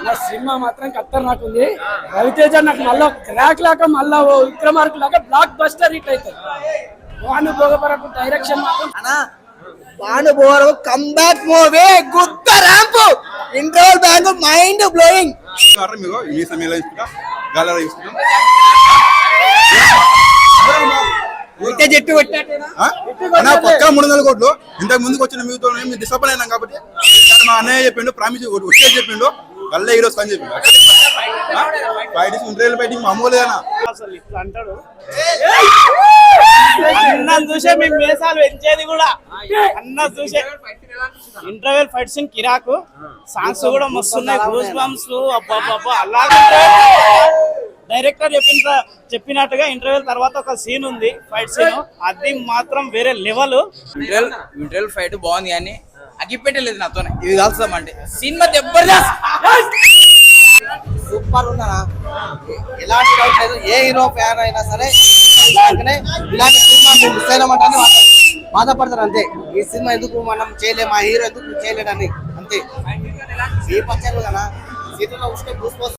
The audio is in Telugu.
నా సినిమా మాత్రం ఖతర్నాక్ ఉంది. రవితేజ నాకు మళ్ళీ క్రాక్ లాగా మళ్ళా విక్రమార్కు లాగా బ్లాక్ బస్టర్ హిట్ అవుతుంది. భానుభోగపరకు డైరెక్షన్ మాత్రం భానుభోగపరకు కంబ్యాక్ మూవీ గుద్ద ramp interval bang mind blowing. జట్టు పక్కా 300 కోట్లు. ఇంతకు ముందుకు వచ్చిన మీతో మేము డిసప్పాయింట్ అయినాం కాబట్టి మా అన్నయ్య చెప్పిండు, ప్రామిస్ వచ్చే చెప్పిండు, గల్లే హీరోస్ అని చెప్పిండు. ఫైటింగ్ ఇంటర్వ్యూలు ఫైటింగ్ మామూలుగా అసలు ఇట్లా అంటాడు. అన్న చూసే మేము మేసాలు పెంచేది కూడా. అన్న చూసే ఇంటర్వెల్ ఫైట్ సీన్ కిరాకు, సాంగ్స్ కూడా మస్తున్నాయి, గూస్ బంప్స్. అబ్బా అలాగే డైరెక్టర్ చెప్పినట్టుగా ఇంటర్వెల్ తర్వాత ఒక సీన్ ఉంది, ఫైట్ సీన్, అది మాత్రం వేరే లెవెల్. ఇంటర్వెల్ ఫైట్ బాగుంది కానీ అగిపెట్టలేదు నాతోనే. ఇది కలుస్తామంటే సినిమా జబర్దస్త్, సూపర్ ఉందా. ఎలాంటి డౌట్ లేదు, ఏ హీరో ఫ్యాన్ అయినా సరే ఇలాంటి సినిమా మేము మిస్ అయినామంటే బాధపడతారు అంతే. ఈ సినిమా ఎందుకు మనం చేయలేము, ఆ హీరో ఎందుకు చేయలేడని అంతే. ఏ పచ్చారు కదా సీట్లో వస్తే